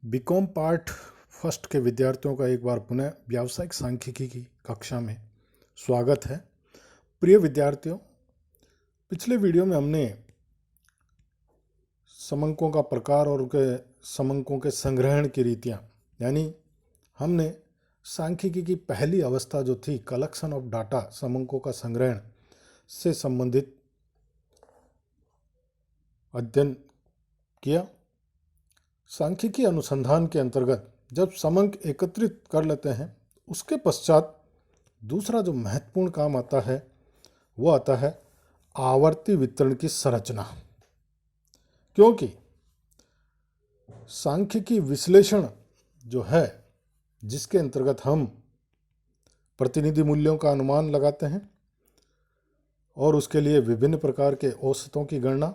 BCom part first के विद्यार्थियों का एक बार पुनः व्यावसायिक सांख्यिकी की कक्षा में स्वागत है। प्रिय विद्यार्थियों, पिछले वीडियो में हमने समंकों का प्रकार और उनके समंकों के संग्रहण की रीतियाँ, यानी हमने सांख्यिकी की पहली अवस्था जो थी कलेक्शन ऑफ डाटा, समंकों का संग्रहण से संबंधित अध्ययन किया। सांख्यिकी अनुसंधान के अंतर्गत जब समंक एकत्रित कर लेते हैं, उसके पश्चात दूसरा जो महत्वपूर्ण काम आता है वो आता है आवर्ती वितरण की संरचना। क्योंकि सांख्यिकी विश्लेषण जो है, जिसके अंतर्गत हम प्रतिनिधि मूल्यों का अनुमान लगाते हैं और उसके लिए विभिन्न प्रकार के औसतों की गणना,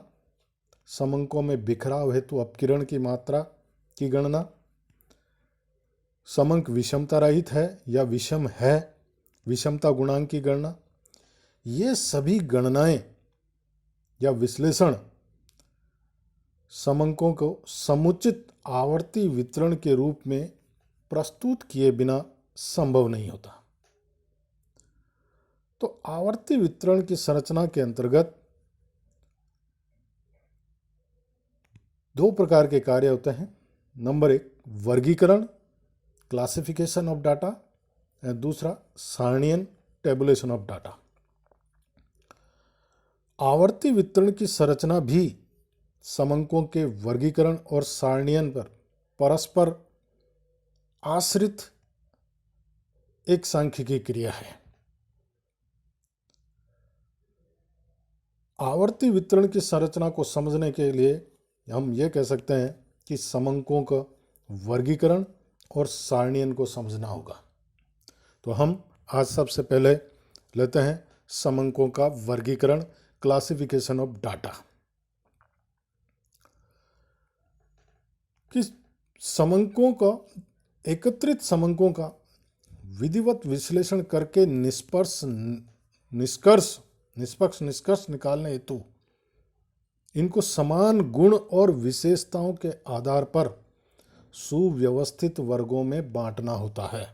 समंकों में बिखराव हेतु अपकिरण की मात्रा की गणना, समंक विषमता रहित है या विषम है, विषमता गुणांक की गणना, ये सभी गणनाएं या विश्लेषण समंकों को समुचित आवर्ती वितरण के रूप में प्रस्तुत किए बिना संभव नहीं होता। तो आवर्ती वितरण की संरचना के अंतर्गत दो प्रकार के कार्य होते हैं। नंबर एक, वर्गीकरण, क्लासिफिकेशन ऑफ डाटा, और दूसरा सारणीयन, टेबुलेशन ऑफ डाटा। आवर्ती वितरण की संरचना भी समंकों के वर्गीकरण और सारणीयन पर परस्पर आश्रित एक सांख्यिकी क्रिया है। आवर्ती वितरण की संरचना को समझने के लिए हम ये कह सकते हैं कि समंकों का वर्गीकरण और सारणीयन को समझना होगा। तो हम आज सबसे पहले लेते हैं समंकों का वर्गीकरण, क्लासिफिकेशन ऑफ डाटा। कि समंकों का, एकत्रित समंकों का विधिवत विश्लेषण करके निष्पक्ष निष्कर्ष निकालने हेतु इनको समान गुण और विशेषताओं के आधार पर सुव्यवस्थित वर्गों में बांटना होता है।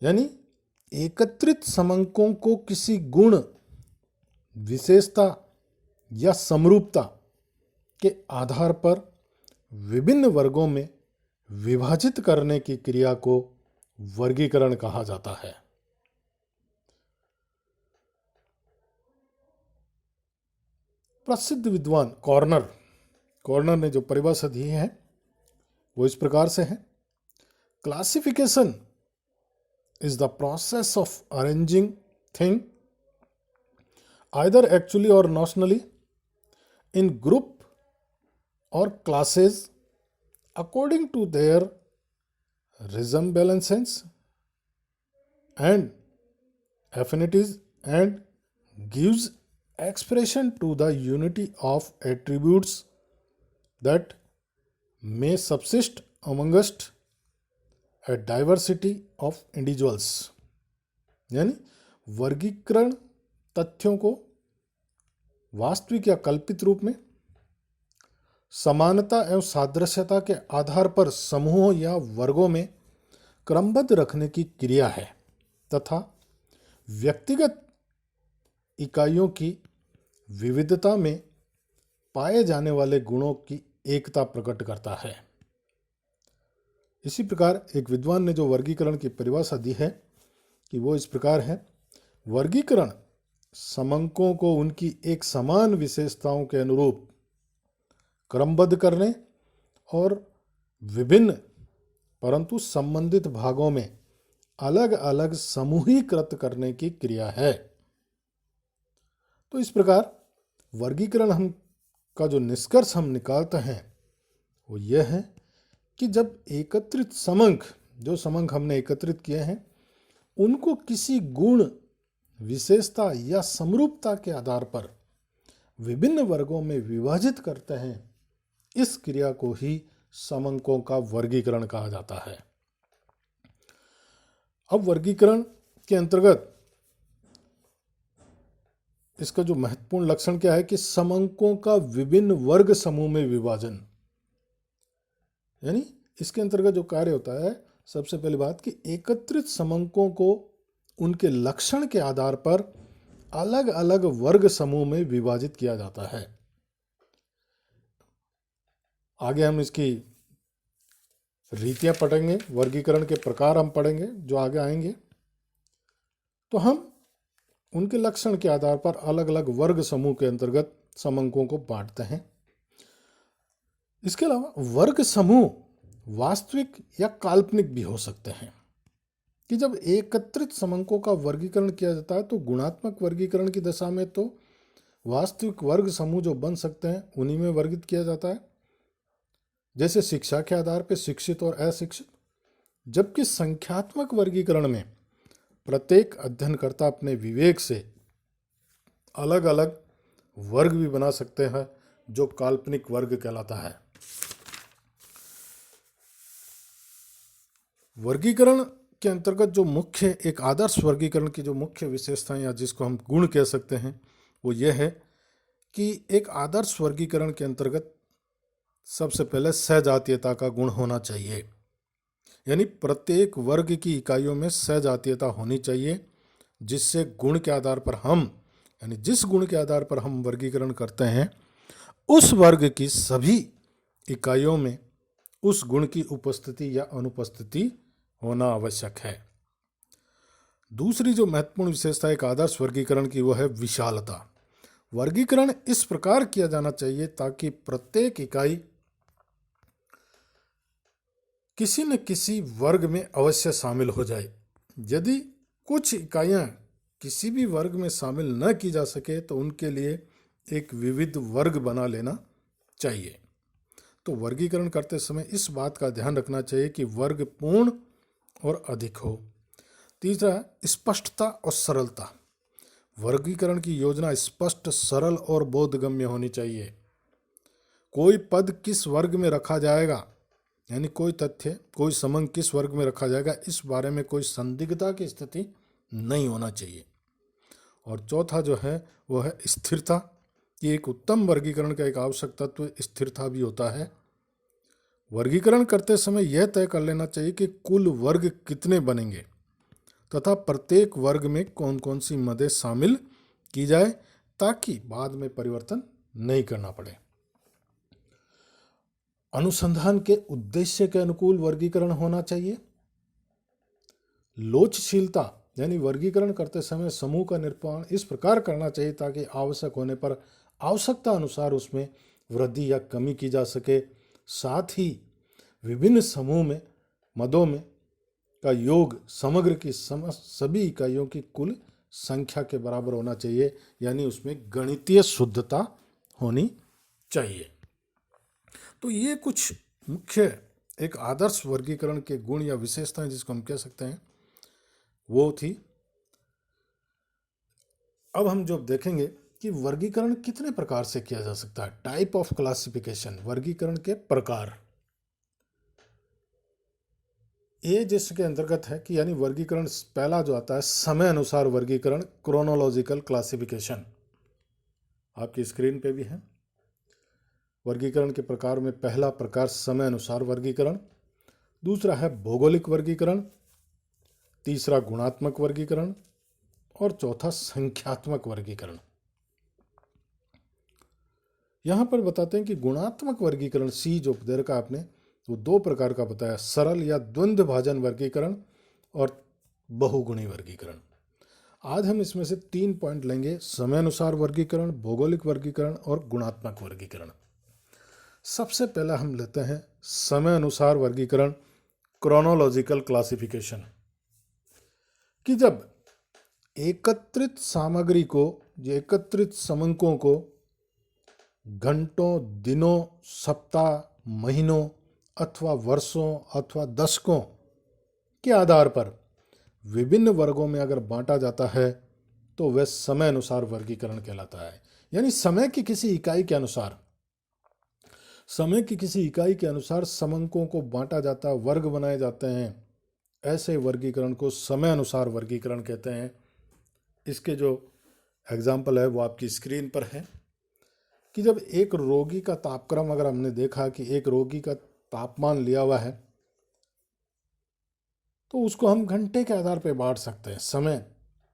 यानी एकत्रित समंकों को किसी गुण, विशेषता या समरूपता के आधार पर विभिन्न वर्गों में विभाजित करने की क्रिया को वर्गीकरण कहा जाता है। प्रसिद्ध विद्वान कॉर्नर ने जो परिभाषा दी है वो इस प्रकार से है: classification is the process of arranging thing either actually और नोशनली इन ग्रुप और classes according to their resemblances and affinities and gives expression to the unity of attributes that may subsist amongst a diversity of individuals। यानी वर्गीकरण तथ्यों को वास्तविक या कल्पित रूप में समानता एवं सादृश्यता के आधार पर समूहों या वर्गों में क्रमबद्ध रखने की क्रिया है तथा व्यक्तिगत इकाइयों की विविधता में पाए जाने वाले गुणों की एकता प्रकट करता है। इसी प्रकार एक विद्वान ने जो वर्गीकरण की परिभाषा दी है कि वो इस प्रकार है: वर्गीकरण समंकों को उनकी एक समान विशेषताओं के अनुरूप क्रमबद्ध करने और विभिन्न परंतु संबंधित भागों में अलग अलग समूहीकृत करने की क्रिया है। तो इस प्रकार वर्गीकरण हम का जो निष्कर्ष हम निकालते हैं वो यह है कि जब एकत्रित समंक, जो समंक हमने एकत्रित किए हैं, उनको किसी गुण, विशेषता या समरूपता के आधार पर विभिन्न वर्गों में विभाजित करते हैं, इस क्रिया को ही समंकों का वर्गीकरण कहा जाता है। अब वर्गीकरण के अंतर्गत इसका जो महत्वपूर्ण लक्षण क्या है कि समंकों का विभिन्न वर्ग समूह में विभाजन, यानी इसके अंतर्गत जो कार्य होता है, सबसे पहली बात कि एकत्रित समंकों को उनके लक्षण के आधार पर अलग अलग वर्ग समूह में विभाजित किया जाता है। आगे हम इसकी रीतियां पढ़ेंगे, वर्गीकरण के प्रकार हम पढ़ेंगे जो आगे आएंगे। तो हम उनके लक्षण के आधार पर अलग अलग वर्ग समूह के अंतर्गत समंकों को बांटते हैं। इसके अलावा वर्ग समूह वास्तविक या काल्पनिक भी हो सकते हैं कि जब एकत्रित समंकों का वर्गीकरण किया जाता है तो गुणात्मक वर्गीकरण की दशा में तो वास्तविक वर्ग समूह जो बन सकते हैं उन्हीं में वर्गित किया जाता है, जैसे शिक्षा के आधार पर शिक्षित और अशिक्षित। जबकि संख्यात्मक वर्गीकरण में प्रत्येक अध्ययनकर्ता अपने विवेक से अलग अलग वर्ग भी बना सकते हैं जो काल्पनिक वर्ग कहलाता है। वर्गीकरण के अंतर्गत जो मुख्य एक आदर्श वर्गीकरण की जो मुख्य विशेषताएं या जिसको हम गुण कह सकते हैं वो ये है कि एक आदर्श वर्गीकरण के अंतर्गत सबसे पहले सहजातीयता का गुण होना चाहिए, यानी प्रत्येक वर्ग की इकाइयों में सहजातीयता होनी चाहिए, जिससे गुण के आधार पर हम, यानी जिस गुण के आधार पर हम वर्गीकरण करते हैं उस वर्ग की सभी इकाइयों में उस गुण की उपस्थिति या अनुपस्थिति होना आवश्यक है। दूसरी जो महत्वपूर्ण विशेषता एक आदर्श वर्गीकरण की वो है विशालता। वर्गीकरण इस प्रकार किया जाना चाहिए ताकि प्रत्येक इकाई किसी न किसी वर्ग में अवश्य शामिल हो जाए। यदि कुछ इकाइयां किसी भी वर्ग में शामिल न की जा सके तो उनके लिए एक विविध वर्ग बना लेना चाहिए। तो वर्गीकरण करते समय इस बात का ध्यान रखना चाहिए कि वर्ग पूर्ण और अधिक हो। तीसरा, स्पष्टता और सरलता। वर्गीकरण की योजना स्पष्ट, सरल और बोधगम्य होनी चाहिए। कोई पद किस वर्ग में रखा जाएगा, यानी कोई तथ्य, कोई समंक किस वर्ग में रखा जाएगा, इस बारे में कोई संदिग्धता की स्थिति नहीं होना चाहिए। और चौथा जो है वो है स्थिरता। ये एक उत्तम वर्गीकरण का एक आवश्यक तत्व स्थिरता भी होता है। वर्गीकरण करते समय यह तय कर लेना चाहिए कि कुल वर्ग कितने बनेंगे तथा प्रत्येक वर्ग में कौन कौन सी मदें शामिल की जाए ताकि बाद में परिवर्तन नहीं करना पड़े। अनुसंधान के उद्देश्य के अनुकूल वर्गीकरण होना चाहिए। लोचशीलता, यानी वर्गीकरण करते समय समूह का निर्माण इस प्रकार करना चाहिए ताकि आवश्यक होने पर आवश्यकता अनुसार उसमें वृद्धि या कमी की जा सके। साथ ही विभिन्न समूह में मदों में का योग समग्र की सभी इकाइयों की कुल संख्या के बराबर होना चाहिए, यानी उसमें गणितीय शुद्धता होनी चाहिए। तो ये कुछ मुख्य एक आदर्श वर्गीकरण के गुण या विशेषताएं जिसको हम कह सकते हैं वो थी। अब हम जो देखेंगे कि वर्गीकरण कितने प्रकार से किया जा सकता है। टाइप ऑफ क्लासिफिकेशन, वर्गीकरण के प्रकार। ये जिसके अंतर्गत है कि यानी वर्गीकरण पहला जो आता है समय अनुसार वर्गीकरण, क्रोनोलॉजिकल क्लासिफिकेशन, आपकी स्क्रीन पे भी है। वर्गीकरण के प्रकार में पहला प्रकार समय अनुसार वर्गीकरण, दूसरा है भौगोलिक वर्गीकरण, तीसरा गुणात्मक वर्गीकरण और चौथा संख्यात्मक वर्गीकरण। यहां पर बताते हैं कि गुणात्मक वर्गीकरण सी जो दे रखा आपने वो दो प्रकार का बताया, सरल या द्वंद्व भाजन वर्गीकरण और बहुगुणी वर्गीकरण। आज हम इसमें से 3 पॉइंट लेंगे, समय अनुसार वर्गीकरण, भौगोलिक वर्गीकरण और गुणात्मक वर्गीकरण। सबसे पहला हम लेते हैं समय अनुसार वर्गीकरण, क्रोनोलॉजिकल क्लासिफिकेशन, कि जब एकत्रित सामग्री को, एकत्रित समंकों को घंटों, दिनों, सप्ताह, महीनों अथवा वर्षों अथवा दशकों के आधार पर विभिन्न वर्गों में अगर बांटा जाता है तो वह समय अनुसार वर्गीकरण कहलाता है। यानी समय की किसी इकाई के अनुसार, समय की किसी इकाई के अनुसार समंकों को बांटा जाता है, वर्ग बनाए जाते हैं। ऐसे वर्गीकरण को समय अनुसार वर्गीकरण कहते हैं। इसके जो एग्जाम्पल है वो आपकी स्क्रीन पर है कि जब एक रोगी का तापक्रम, अगर हमने देखा कि एक रोगी का तापमान लिया हुआ है तो उसको हम घंटे के आधार पर बांट सकते हैं। समय,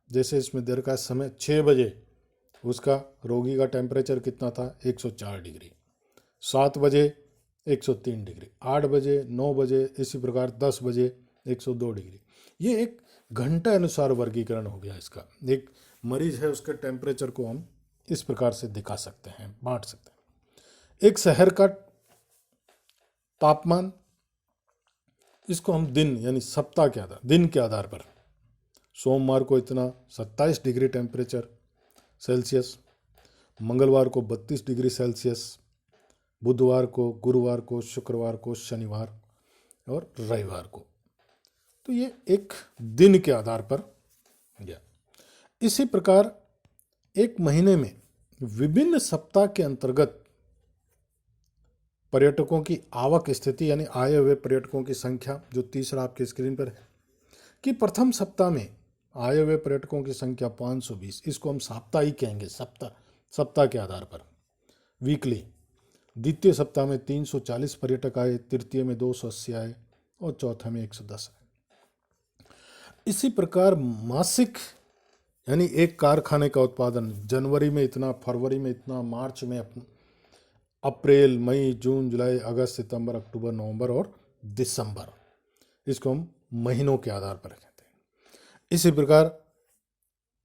जैसे इसमें दे रखा है समय 6 बजे उसका रोगी का टेम्परेचर कितना था 104 डिग्री, 7 बजे 103 डिग्री, 8 बजे 9 बजे, इसी प्रकार 10 बजे 102 डिग्री। ये एक घंटा अनुसार वर्गीकरण हो गया इसका। एक मरीज है उसके टेम्परेचर को हम इस प्रकार से दिखा सकते हैं, बांट सकते हैं। एक शहर का तापमान, इसको हम दिन यानी सप्ताह के आधार, दिन के आधार पर, सोमवार को इतना 27 डिग्री टेम्परेचर सेल्सियस, मंगलवार को 32 डिग्री सेल्सियस, बुधवार को, गुरुवार को, शुक्रवार को, शनिवार और रविवार को। तो ये एक दिन के आधार पर गया। इसी प्रकार एक महीने में विभिन्न सप्ताह के अंतर्गत पर्यटकों की आवक स्थिति यानी आए हुए पर्यटकों की संख्या, जो तीसरा आपके स्क्रीन पर है कि प्रथम सप्ताह में आए हुए पर्यटकों की संख्या 520, इसको हम साप्ताहिक कहेंगे, सप्ताह के आधार पर, वीकली। द्वितीय सप्ताह में 340 पर्यटक आए, तृतीय में 280 आए और चौथे में 110 आए। इसी प्रकार मासिक यानी एक कारखाने का उत्पादन जनवरी में इतना, फरवरी में इतना, मार्च में, अप्रैल, मई, जून, जुलाई, अगस्त, सितंबर, अक्टूबर, नवंबर और दिसंबर, इसको हम महीनों के आधार पर कहते हैं। इसी प्रकार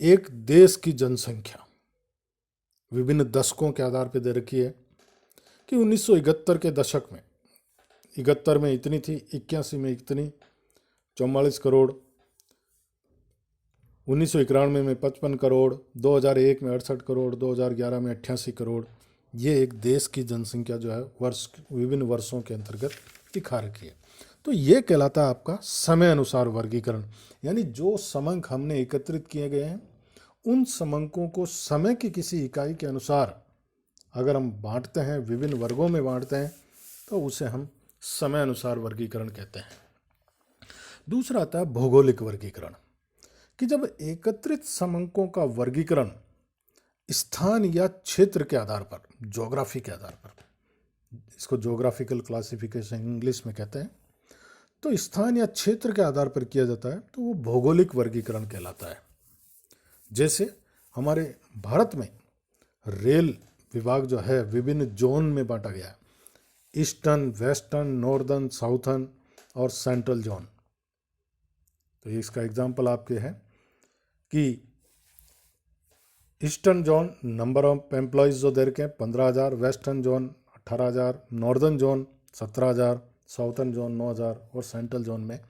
एक देश की जनसंख्या विभिन्न दशकों के आधार पर दे रखी है कि 1971 के दशक में 71 में इतनी थी, 81 में इतनी, 44 करोड़, 1991 में 55 करोड़, 2001 में 68 करोड़, 2011 में 88 करोड़। ये एक देश की जनसंख्या जो है विभिन्न वर्षों के अंतर्गत दिखा रखी है। तो ये कहलाता है आपका समय अनुसार वर्गीकरण, यानी जो समंक हमने एकत्रित किए गए हैं उन समंकों को समय की किसी इकाई के अनुसार अगर हम बांटते हैं, विभिन्न वर्गों में बांटते हैं, तो उसे हम समय अनुसार वर्गीकरण कहते हैं। दूसरा आता है भौगोलिक वर्गीकरण, कि जब एकत्रित समंकों का वर्गीकरण स्थान या क्षेत्र के आधार पर, ज्योग्राफी के आधार पर, इसको ज्योग्राफिकल क्लासिफिकेशन इंग्लिश में कहते हैं, तो स्थान या क्षेत्र के आधार पर किया जाता है तो वो भौगोलिक वर्गीकरण कहलाता है। जैसे हमारे भारत में रेल विभाग जो है विभिन्न जोन में बांटा गया है, ईस्टर्न, वेस्टर्न, नॉर्दर्न, साउथर्न और सेंट्रल जोन। तो इसका एग्जाम्पल आपके है कि eastern zone number of employees जो दे रखे हैं 15,000, western zone 18,000, northern zone 17,000, southern zone 9,000 और सेंट्रल जोन में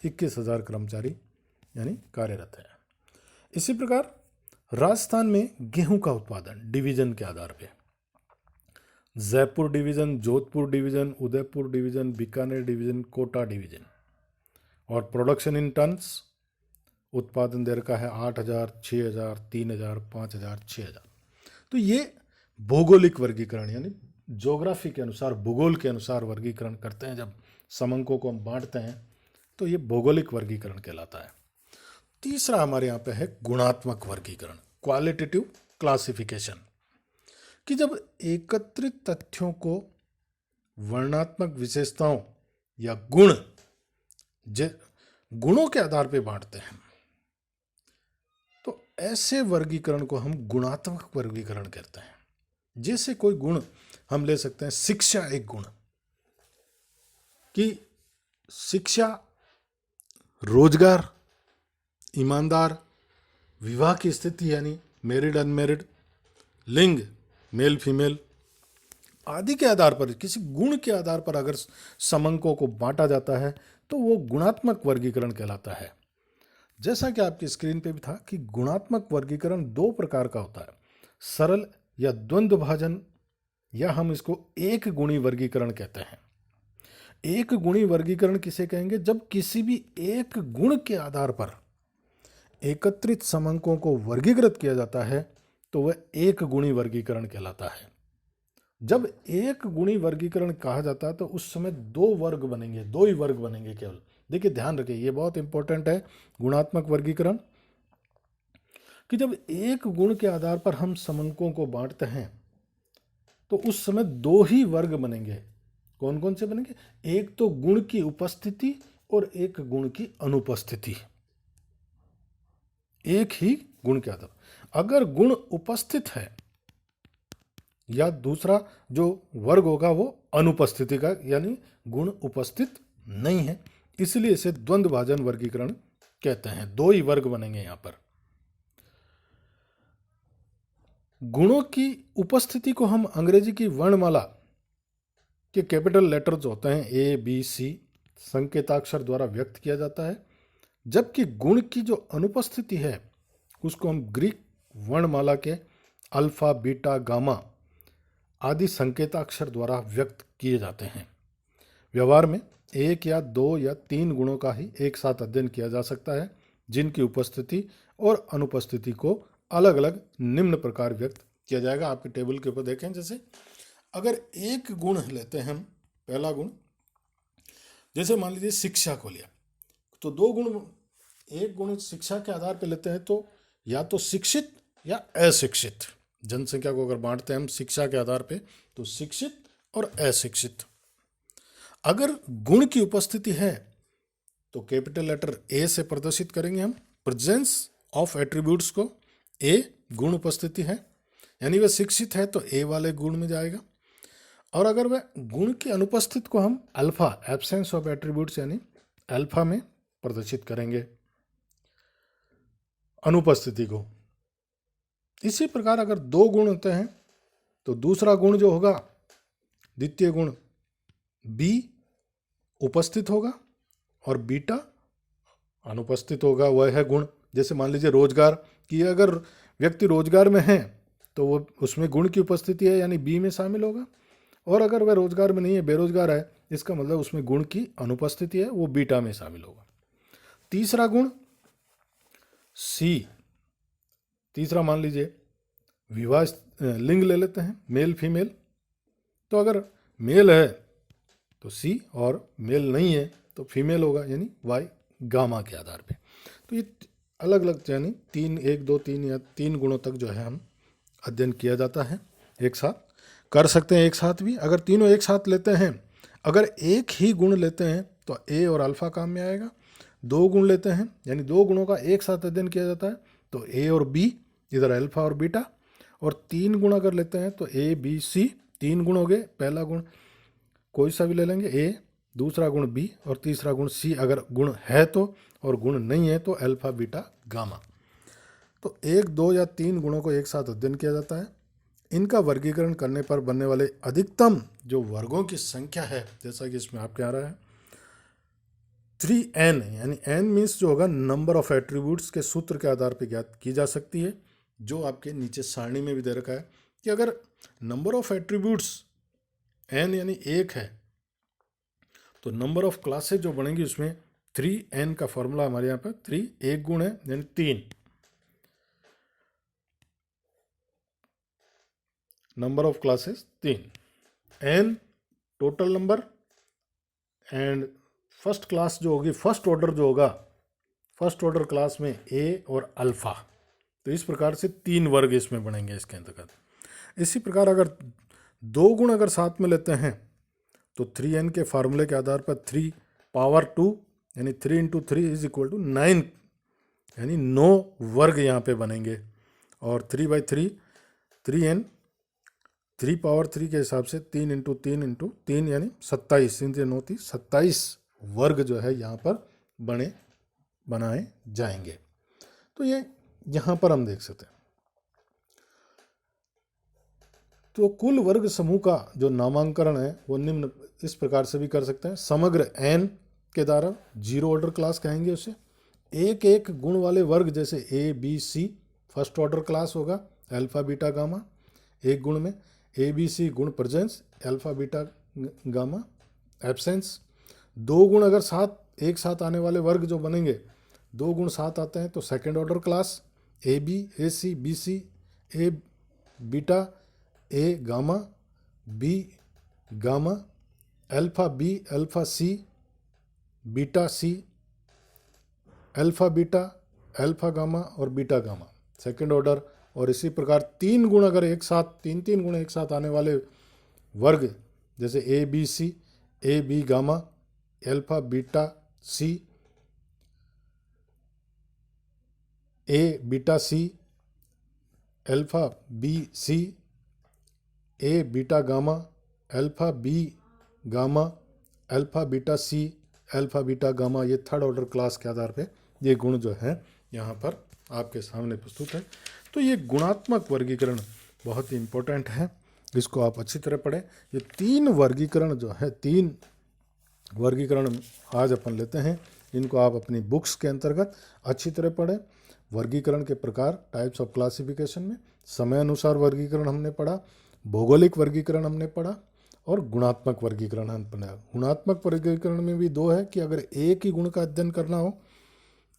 21,000 कर्मचारी यानी कार्यरत है। इसी प्रकार राजस्थान में गेहूं का उत्पादन डिवीजन के आधार पे, Jaipur division, Jodhpur division, Udaipur division, Bikaner division, Kota division, और प्रोडक्शन इन टन्स उत्पादन दे रखा है 8,000, 6,000, 3,000, 5,000, 6,000। तो ये भौगोलिक वर्गीकरण यानी ज्योग्राफी के अनुसार, भूगोल के अनुसार वर्गीकरण करते हैं। जब समंकों को हम बांटते हैं तो ये भौगोलिक वर्गीकरण कहलाता है। तीसरा हमारे यहाँ पे है गुणात्मक वर्गीकरण, क्वालिटेटिव क्लासिफिकेशन, कि जब एकत्रित तथ्यों को वर्णनात्मक विशेषताओं या गुणों के आधार पर बांटते हैं तो ऐसे वर्गीकरण को हम गुणात्मक वर्गीकरण कहते हैं। जैसे कोई गुण हम ले सकते हैं, शिक्षा एक गुण, कि शिक्षा, रोजगार, ईमानदार, विवाह की स्थिति यानी मैरिड अनमैरिड, लिंग मेल फीमेल आदि के आधार पर, किसी गुण के आधार पर अगर समंकों को बांटा जाता है तो वो गुणात्मक वर्गीकरण कहलाता है। जैसा कि आपकी स्क्रीन पे भी था कि गुणात्मक वर्गीकरण दो प्रकार का होता है, सरल या द्वंद्व भाजन, या हम इसको एक गुणी वर्गीकरण कहते हैं। एक गुणी वर्गीकरण किसे कहेंगे? जब किसी भी एक गुण के आधार पर एकत्रित समंकों को वर्गीकृत किया जाता है तो वह एक गुणी वर्गीकरण कहलाता है। जब एक गुणी वर्गीकरण कहा जाता है तो उस समय दो वर्ग बनेंगे, दो ही वर्ग बनेंगे केवल। देखिए ध्यान रखिए, ये बहुत इंपॉर्टेंट है गुणात्मक वर्गीकरण। कि जब एक गुण के आधार पर हम समंकों को बांटते हैं तो उस समय दो ही वर्ग बनेंगे। कौन कौन से बनेंगे? एक तो गुण की उपस्थिति और एक गुण की अनुपस्थिति। एक ही गुण के आधार, अगर गुण उपस्थित है या दूसरा जो वर्ग होगा वो अनुपस्थिति का, यानी गुण उपस्थित नहीं है, इसलिए इसे द्वंद्व भाजन वर्गीकरण कहते हैं। दो ही वर्ग बनेंगे यहां पर। गुणों की उपस्थिति को हम अंग्रेजी की वर्णमाला के कैपिटल लेटर्स होते हैं ए बी सी संकेताक्षर द्वारा व्यक्त किया जाता है, जबकि गुण की जो अनुपस्थिति है उसको हम ग्रीक वर्णमाला के अल्फा बीटा गामा आदि संकेताक्षर द्वारा व्यक्त किए जाते हैं। व्यवहार में एक या दो या तीन गुणों का ही एक साथ अध्ययन किया जा सकता है, जिनकी उपस्थिति और अनुपस्थिति को अलग अलग निम्न प्रकार व्यक्त किया जाएगा। आपके टेबल के ऊपर देखें, जैसे अगर एक गुण लेते हैं हम, पहला गुण, जैसे मान लीजिए शिक्षा को लिया, तो दो गुण, एक गुण शिक्षा के आधार पर लेते हैं तो या तो शिक्षित या अशिक्षित। जनसंख्या को अगर बांटते हैं हम शिक्षा के आधार पे तो शिक्षित और अशिक्षित। अगर गुण की उपस्थिति है तो कैपिटल लेटर ए से प्रदर्शित करेंगे हम प्रेजेंस ऑफ एट्रीब्यूट्स को। ए गुण उपस्थिति है, यानी वह शिक्षित है तो ए वाले गुण में जाएगा। और अगर वह गुण की अनुपस्थित को हम अल्फा, एब्सेंस ऑफ एट्रीब्यूट्स, यानी अल्फा में प्रदर्शित करेंगे अनुपस्थिति को। इसी प्रकार अगर दो गुण होते हैं तो दूसरा गुण जो होगा, द्वितीय गुण बी उपस्थित होगा और बीटा अनुपस्थित होगा। वह है गुण, जैसे मान लीजिए रोजगार की, अगर व्यक्ति रोजगार में है तो वो उसमें गुण की उपस्थिति है, यानी बी में शामिल होगा। और अगर वह रोजगार में नहीं है, बेरोजगार है, इसका मतलब उसमें गुण की अनुपस्थिति है, वो बीटा में शामिल होगा। तीसरा गुण सी, तीसरा मान लीजिए विवाह लिंग ले लेते हैं, मेल फीमेल, तो अगर मेल है तो सी और मेल नहीं है तो फीमेल होगा, यानी वाई गामा के आधार पे। तो ये अलग अलग, यानी तीन, एक दो तीन या तीन गुणों तक जो है हम अध्ययन किया जाता है। एक साथ कर सकते हैं, एक साथ भी। अगर तीनों एक साथ लेते हैं, अगर एक ही गुण लेते हैं तो ए और अल्फा काम में आएगा। दो गुण लेते हैं, यानी दो गुणों का एक साथ अध्ययन किया जाता है तो ए और बी, इधर अल्फा और बीटा। और तीन गुण अगर लेते हैं तो ए बी सी, तीन गुण हो गए। पहला गुण कोई सा भी ले लेंगे ए, दूसरा गुण बी और तीसरा गुण सी अगर गुण है तो, और गुण नहीं है तो अल्फा बीटा गामा। तो एक, दो या तीन गुणों को एक साथ अध्ययन किया जाता है। इनका वर्गीकरण करने पर बनने वाले अधिकतम जो वर्गों की संख्या है, जैसा कि इसमें आपके आ रहा है 3n, यानी n मीन्स जो होगा नंबर ऑफ एट्रीब्यूट्स के सूत्र के आधार पर ज्ञात की जा सकती है, जो आपके नीचे सारणी में भी दे रखा है कि अगर नंबर ऑफ एट्रीब्यूट्स n यानी एक है तो नंबर ऑफ क्लासेज जो बनेंगी उसमें 3n का फॉर्मूला हमारे यहाँ पर 3, एक गुण है यानी 3, number of classes 3, n total number, and first class जो होगी, फर्स्ट ऑर्डर जो होगा, फर्स्ट ऑर्डर क्लास में a और अल्फा। तो इस प्रकार से तीन वर्ग इसमें बनेंगे इसके अंतर्गत। इसी प्रकार अगर दो गुण अगर साथ में लेते हैं तो 3n के फार्मूले के आधार पर 3 पावर 2 यानी 3 इंटू 3 इज इक्वल टू 9, यानी 9 वर्ग यहाँ पे बनेंगे। और 3/3 3n, 3 पावर 3 के हिसाब से 3 इंटू 3 इंटू 3 यानी 27, 27 वर्ग जो है यहाँ पर बनाए जाएंगे। तो ये यहाँ पर हम देख सकते हैं। तो कुल वर्ग समूह का जो नामांकन है वो निम्न इस प्रकार से भी कर सकते हैं। समग्र n के द्वारा जीरो ऑर्डर क्लास कहेंगे उसे। एक एक गुण वाले वर्ग जैसे A B C first order class होगा, अल्फा बीटा गामा। एक गुण में ए बी सी गुण presence, alpha beta gamma absence. दो गुण अगर साथ एक साथ आने वाले वर्ग जो बनेंगे, दो गुण साथ आते हैं तो second order class, A B A C B C, A beta A gamma B gamma, alpha B alpha C beta C, alpha beta alpha gamma और बीटा गामा। सेकंड ऑर्डर, और इसी प्रकार 3 गुण अगर एक साथ, 3 गुण एक साथ आने वाले वर्ग, जैसे A B C, A B gamma, alpha beta C, A beta C, alpha B C, A beta gamma, alpha B gamma, alpha beta C, alpha beta gamma, ये थर्ड ऑर्डर क्लास के आधार पे ये गुण जो है यहाँ पर आपके सामने प्रस्तुत है। तो ये गुणात्मक वर्गीकरण बहुत ही इम्पोर्टेंट है, इसको आप अच्छी तरह पढ़ें। ये 3 वर्गीकरण जो है, 3 वर्गीकरण आज अपन लेते हैं, इनको आप अपनी बुक्स के अंतर्गत अच्छी तरह पढ़ें। वर्गीकरण के प्रकार, टाइप्स ऑफ क्लासिफिकेशन में समय अनुसार वर्गीकरण हमने पढ़ा, भौगोलिक वर्गीकरण हमने पढ़ा, और गुणात्मक वर्गीकरण हमने पढ़ा। गुणात्मक वर्गीकरण में भी 2 है कि अगर एक ही गुण का अध्ययन करना हो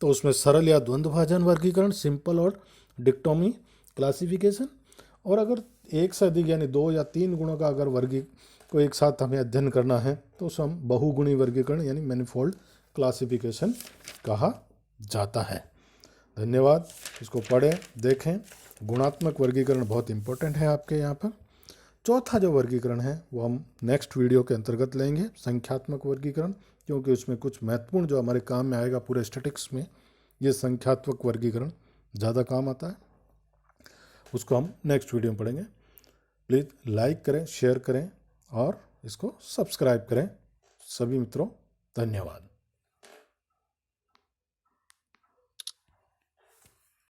तो उसमें सरल या द्वंद्वभाजन वर्गीकरण, सिंपल और डिक्टोमी क्लासिफिकेशन, और अगर एक से अधिक यानी 2 या 3 गुणों का अगर वर्गी को एक साथ हमें अध्ययन करना है तो उसे हम बहुगुणी वर्गीकरण यानी मैनिफोल्ड क्लासिफिकेशन कहा जाता है। धन्यवाद। इसको पढ़ें, देखें। गुणात्मक वर्गीकरण बहुत इंपॉर्टेंट है आपके यहाँ पर। चौथा जो वर्गीकरण है वो हम नेक्स्ट वीडियो के अंतर्गत लेंगे, संख्यात्मक वर्गीकरण, क्योंकि उसमें कुछ महत्वपूर्ण जो हमारे काम में आएगा पूरे स्टैटिक्स में, ये संख्यात्मक वर्गीकरण ज़्यादा काम आता है। उसको हम नेक्स्ट वीडियो में पढ़ेंगे। प्लीज़ लाइक करें, शेयर करें और इसको सब्सक्राइब करें। सभी मित्रों, धन्यवाद।